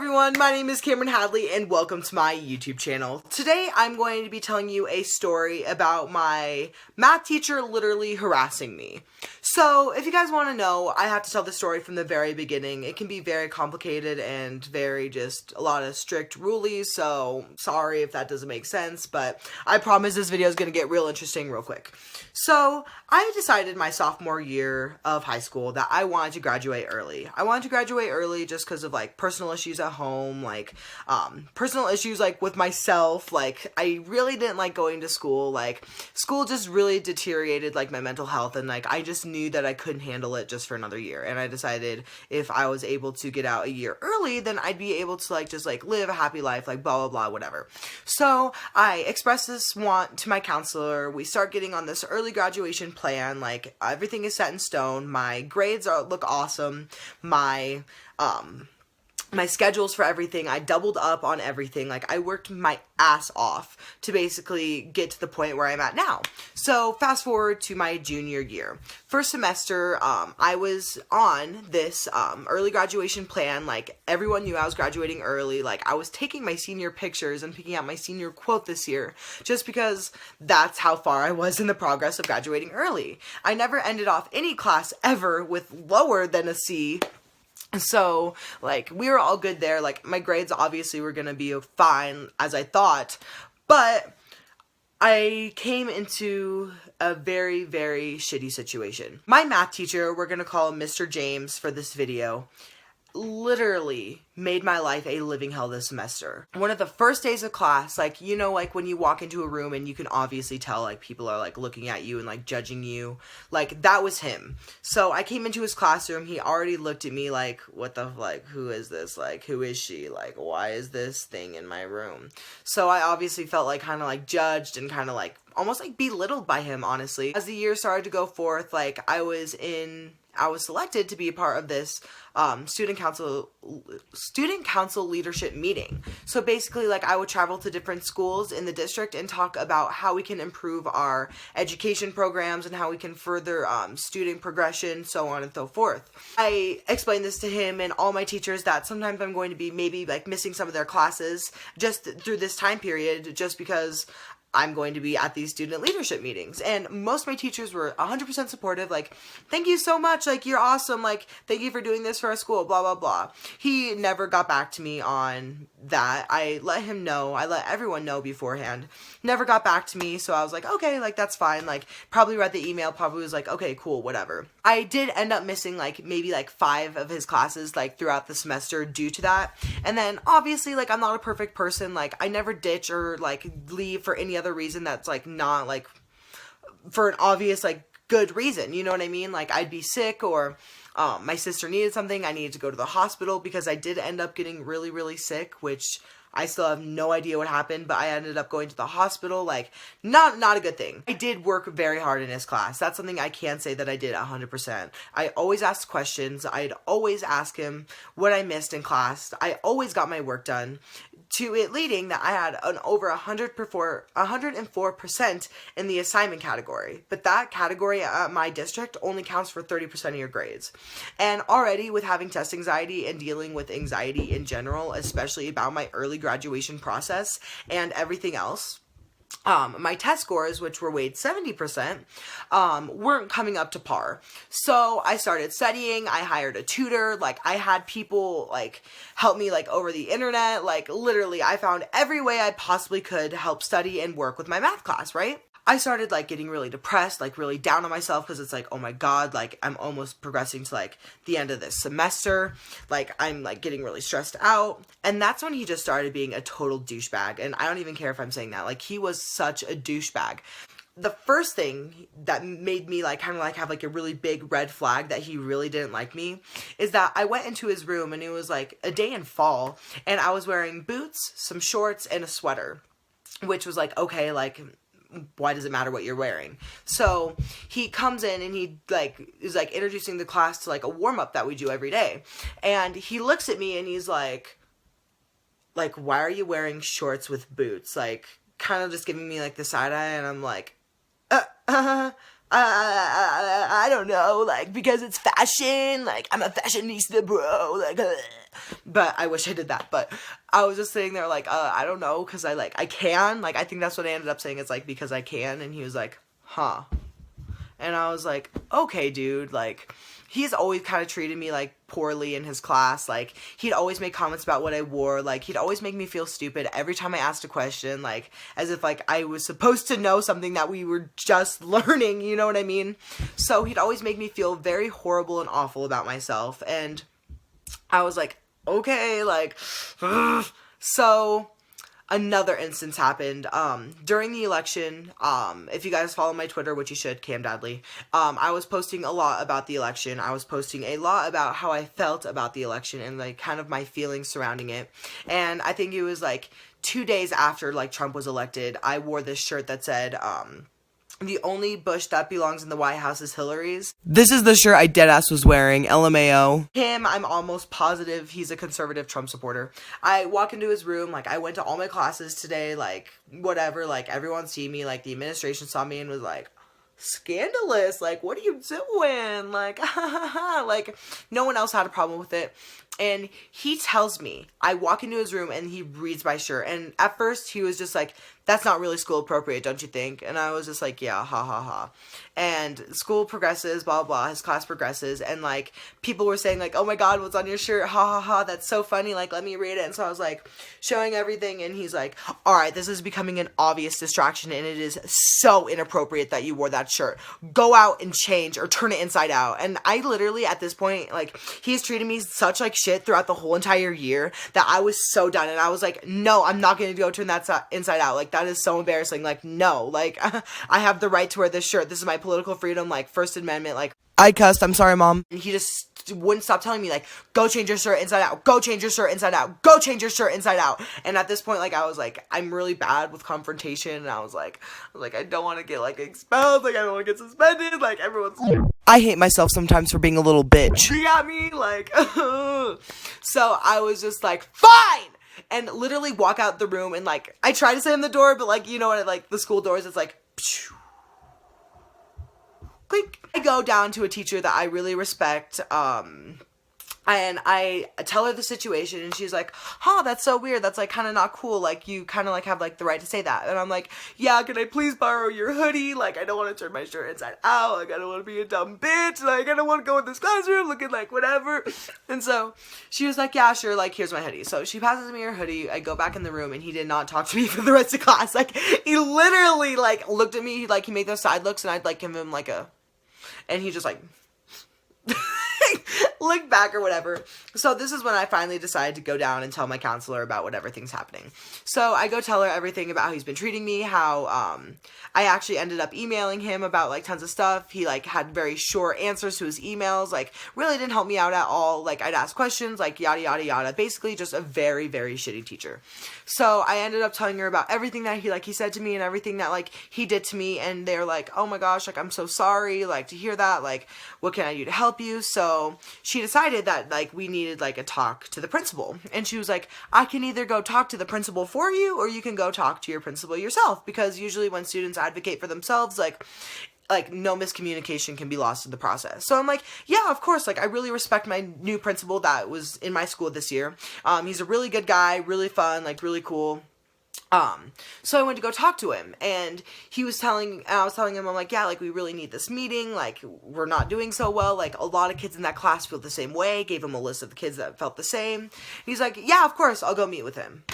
everyone, my name is Cameron Hadley and welcome to my YouTube channel. Today I'm going to be telling you a story about my math teacher literally harassing me. So if you guys want to know, I have to tell the story from the very beginning. It can be very complicated and very just a lot of strict rules, so sorry if that doesn't make sense, but I promise this video is going to get real interesting real quick. So I decided my sophomore year of high school that I wanted to graduate early. I wanted to graduate early just because of like personal issues at home, like personal issues like with myself. Like I really didn't like going to school. Like school just really deteriorated like my mental health, and like I just knew that I couldn't handle it just for another year. And I decided if I was able to get out a year early, then I'd be able to like just like live a happy life, like blah blah blah, whatever. So I expressed this want to my counselor. We start getting on this early graduation plan. Like everything is set in stone. My grades look awesome. My schedules for everything, I doubled up on everything. Like I worked my ass off to basically get to the point where I'm at now. So fast forward to my junior year. First semester, I was on this early graduation plan. Like everyone knew I was graduating early. Like I was taking my senior pictures and picking out my senior quote this year just because that's how far I was in the progress of graduating early. I never ended off any class ever with lower than a C. So, like, we were all good there. Like, my grades obviously were gonna be fine, as I thought, but I came into a very, very shitty situation. My math teacher, we're gonna call him Mr. James for this video, literally made my life a living hell this semester. One of the first days of class, like, you know, like when you walk into a room and you can obviously tell like people are like looking at you and like judging you, like that was him. So I came into his classroom, he already looked at me like, what the, like, who is this? Like, who is she? Like, why is this thing in my room? So I obviously felt like kind of like judged and kind of like almost like belittled by him, honestly. As the year started to go forth, like I was selected to be a part of this student council leadership meeting. So basically, like, I would travel to different schools in the district and talk about how we can improve our education programs and how we can further student progression, so on and so forth. I explained this to him and all my teachers that sometimes I'm going to be maybe like missing some of their classes just through this time period just because I'm going to be at these student leadership meetings. And most of my teachers were 100% supportive, like, thank you so much, like, you're awesome, like, thank you for doing this for our school, blah, blah, blah. He never got back to me on that. I let him know, I let everyone know beforehand. Never got back to me, so I was like, okay, like, that's fine, like, probably read the email, probably was like, okay, cool, whatever. I did end up missing, like, maybe, like, 5 of his classes, like, throughout the semester due to that. And then, obviously, like, I'm not a perfect person, like, I never ditch or, like, leave for any other reason that's like not like for an obvious like good reason, you know what I mean? Like I'd be sick or my sister needed something, I needed to go to the hospital because I did end up getting really, really sick, which I still have no idea what happened, but I ended up going to the hospital, like, not a good thing. I did work very hard in his class. That's something I can say that I did 100%. I always asked questions. I'd always ask him what I missed in class. I always got my work done, to it leading that I had an over 104% in the assignment category. But that category at my district only counts for 30% of your grades. And already with having test anxiety and dealing with anxiety in general, especially about my early graduation process and everything else, my test scores, which were weighed 70%, weren't coming up to par. So I started studying, I hired a tutor, like I had people like help me like over the internet, like literally I found every way I possibly could help study and work with my math class, right? I started like getting really depressed, like really down on myself because it's like, oh my god, like I'm almost progressing to like the end of this semester, like I'm like getting really stressed out. And that's when he just started being a total douchebag, and I don't even care if I'm saying that, like he was such a douchebag. The first thing that made me like kind of like have like a really big red flag that he really didn't like me is that I went into his room and it was like a day in fall and I was wearing boots, some shorts, and a sweater, which was like, okay, like why does it matter what you're wearing? So he comes in and he like is like introducing the class to like a warm-up that we do every day, and he looks at me and he's like why are you wearing shorts with boots? Like kind of just giving me like the side eye, and I'm like I don't know, like, because it's fashion, like, I'm a fashionista, bro, like, but I wish I did that, but I was just sitting there, like, I don't know, because I can, like, I think that's what I ended up saying, it's, like, because I can, and he was like, huh, and I was like, okay, dude, like, he's always kind of treated me, like, poorly in his class, like, he'd always make comments about what I wore, like, he'd always make me feel stupid every time I asked a question, like, as if, like, I was supposed to know something that we were just learning, you know what I mean? So he'd always make me feel very horrible and awful about myself, and I was like, okay, like, ugh. So another instance happened, during the election, if you guys follow my Twitter, which you should, Cam Dadley, I was posting a lot about the election, I was posting a lot about how I felt about the election, and, like, kind of my feelings surrounding it, and I think it was, like, 2 days after, like, Trump was elected, I wore this shirt that said, the only Bush that belongs in the White House is Hillary's. This is the shirt I deadass was wearing, LMAO. Him, I'm almost positive he's a conservative Trump supporter. I walk into his room, like, I went to all my classes today, like, whatever, like, everyone see me, like, the administration saw me and was like, scandalous, like, what are you doing, like, like, no one else had a problem with it, and he tells me, I walk into his room, and he reads my shirt, and at first, he was just like, that's not really school appropriate, don't you think? And I was just like, yeah, ha ha ha. And school progresses, blah blah, his class progresses, and, like, people were saying, like, oh my god, what's on your shirt, ha ha ha, that's so funny, like, let me read it. And so I was, like, showing everything, and he's like, alright, this is becoming an obvious distraction, and it is so inappropriate that you wore that shirt. Go out and change, or turn it inside out. And I literally, at this point, like, he's treated me such, like, shit throughout the whole entire year, that I was so done, and I was like, no, I'm not gonna go turn that inside out, like, that is so embarrassing, like, no, like, I have the right to wear this shirt, this is my political freedom, like, First Amendment, like, I cussed, I'm sorry, Mom. And he just wouldn't stop telling me, like, go change your shirt inside out, go change your shirt inside out, go change your shirt inside out. And at this point, like, I was like, I'm really bad with confrontation, and I was like, I don't want to get, like, expelled, like, I don't want to get suspended, like, everyone's, I hate myself sometimes for being a little bitch. You got me? Like, so I was just like, fine! And literally walk out the room, and, like, I try to slam the door, but, like, you know what, like, the school doors, it's like, pshh, click. I go down to a teacher that I really respect, and I tell her the situation, and she's like, huh, that's so weird, that's, like, kind of not cool, like, you kind of, like, have, like, the right to say that. And I'm like, yeah, can I please borrow your hoodie, like, I don't want to turn my shirt inside out, like, I don't want to be a dumb bitch, like, I don't want to go in this classroom looking like whatever. And so she was like, yeah, sure, like, here's my hoodie. So she passes me her hoodie, I go back in the room, and he did not talk to me for the rest of class. Like, he literally, like, looked at me, like, he made those side looks, and I'd, like, give him, like, and he just, like, look back or whatever. So this is when I finally decided to go down and tell my counselor about whatever thing's happening. So I go tell her everything about how he's been treating me, how I actually ended up emailing him about, like, tons of stuff. He, like, had very short answers to his emails, like, really didn't help me out at all. Like, I'd ask questions, like, yada yada yada. Basically just a very, very shitty teacher. So I ended up telling her about everything that he said to me, and everything that, like, he did to me, and they're like, oh my gosh, like, I'm so sorry, like, to hear that, like, what can I do to help you? So she decided that, like, we needed, like, a talk to the principal, and she was like, I can either go talk to the principal for you, or you can go talk to your principal yourself, because usually when students advocate for themselves, like, no miscommunication can be lost in the process. So I'm like, yeah, of course, like, I really respect my new principal that was in my school this year. He's a really good guy, really fun, like, really cool. So I went to go talk to him, and I was telling him, I'm like, yeah, like, we really need this meeting, like, we're not doing so well, like, a lot of kids in that class feel the same way, gave him a list of the kids that felt the same. And he's like, yeah, of course, I'll go meet with him.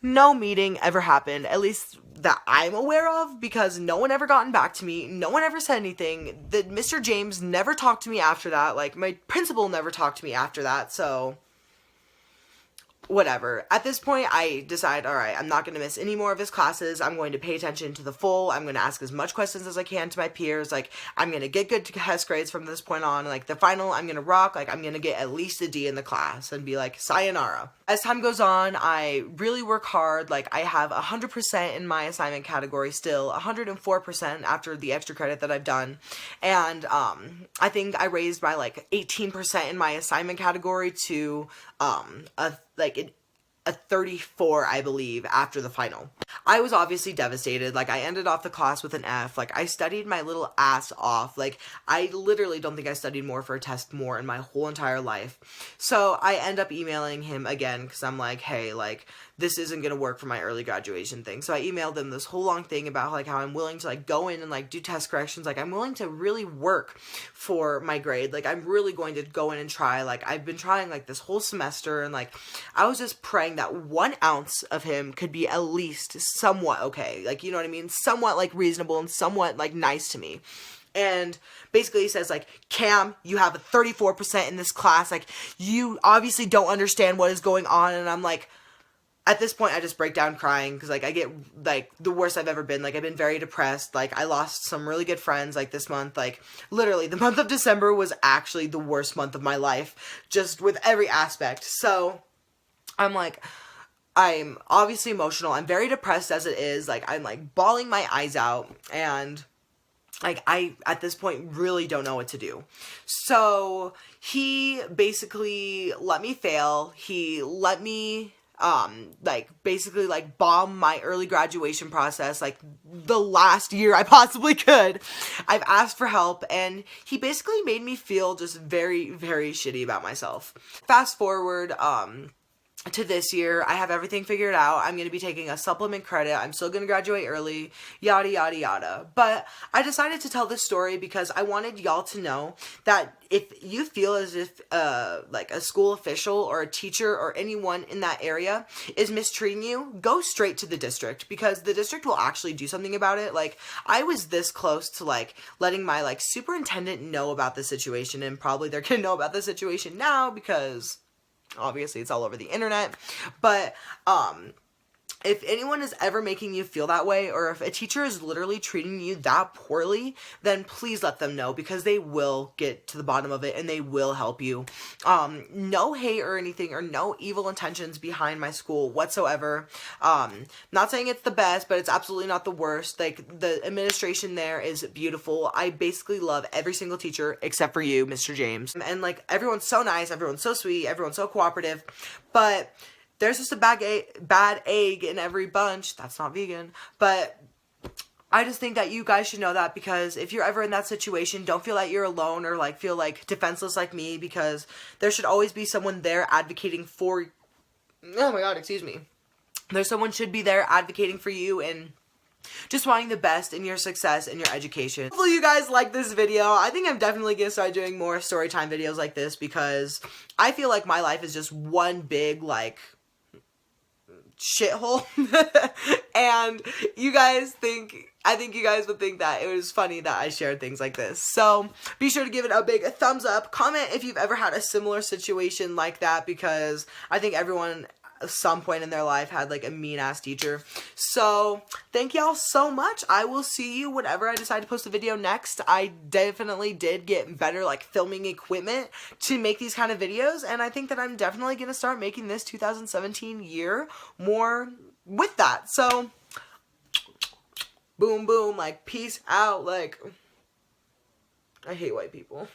No meeting ever happened, at least that I'm aware of, because no one ever gotten back to me, no one ever said anything, Mr. James never talked to me after that, like, my principal never talked to me after that, so whatever. At this point, I decide, alright, I'm not going to miss any more of his classes, I'm going to pay attention to the full, I'm going to ask as much questions as I can to my peers, like, I'm going to get good test grades from this point on, like, the final, I'm going to rock, like, I'm going to get at least a D in the class, and be like, sayonara. As time goes on, I really work hard, like, I have 100% in my assignment category still, 104% after the extra credit that I've done, and, I think I raised by, like, 18% in my assignment category to, a 34, I believe, after the final. I was obviously devastated. Like, I ended off the class with an F. Like, I studied my little ass off. Like, I literally don't think I studied more for a test more in my whole entire life. So I end up emailing him again because I'm like, hey, like, this isn't going to work for my early graduation thing. So I emailed them this whole long thing about, like, how I'm willing to, like, go in and, like, do test corrections. Like, I'm willing to really work for my grade. Like, I'm really going to go in and try. Like, I've been trying, like, this whole semester, and, like, I was just praying that 1 ounce of him could be at least somewhat okay. Like, you know what I mean? Somewhat, like, reasonable and somewhat, like, nice to me. And basically he says, like, Cam, you have a 34% in this class. Like, you obviously don't understand what is going on. And I'm like, at this point, I just break down crying because, like, I get, like, the worst I've ever been. Like, I've been very depressed. Like, I lost some really good friends, like, this month. Like, literally, the month of December was actually the worst month of my life, just with every aspect. So, I'm like, I'm obviously emotional. I'm very depressed as it is. Like, I'm, like, bawling my eyes out. And, like, I, at this point, really don't know what to do. So, he basically let me fail. He let me like, basically, like, bomb my early graduation process, like, the last year I possibly could. I've asked for help, and he basically made me feel just very, very shitty about myself. Fast forward, to this year, I have everything figured out. I'm going to be taking a supplement credit. I'm still going to graduate early, yada, yada, yada. But I decided to tell this story because I wanted y'all to know that if you feel as if, like, a school official or a teacher or anyone in that area is mistreating you, go straight to the district, because the district will actually do something about it. Like, I was this close to, like, letting my, like, superintendent know about the situation, and probably they're going to know about the situation now because obviously it's all over the internet. But if anyone is ever making you feel that way, or if a teacher is literally treating you that poorly, then please let them know, because they will get to the bottom of it and they will help you. No hate or anything, or no evil intentions behind my school whatsoever. Not saying it's the best, but it's absolutely not the worst. Like, the administration there is beautiful. I basically love every single teacher except for you, Mr. James. And, like, everyone's so nice, everyone's so sweet, everyone's so cooperative, but there's just a bad egg in every bunch. That's not vegan. But I just think that you guys should know that, because if you're ever in that situation, don't feel like you're alone, or, like, feel, like, defenseless like me, because there should always be someone there advocating for, oh my god, excuse me. There's someone should be there advocating for you and just wanting the best in your success and your education. Hopefully you guys like this video. I think I'm definitely going to start doing more story time videos like this, because I feel like my life is just one big, like, shithole. And you guys I think you guys would think that it was funny that I shared things like this. So be sure to give it a big thumbs up. Comment if you've ever had a similar situation like that, because I think everyone at some point in their life had, like, a mean ass teacher. So thank y'all so much. I will see you whenever I decide to post a video next. I definitely did get better, like, filming equipment to make these kind of videos, and I think that I'm definitely gonna start making this 2017 year more with that. So boom boom, like, peace out. Like, I hate white people.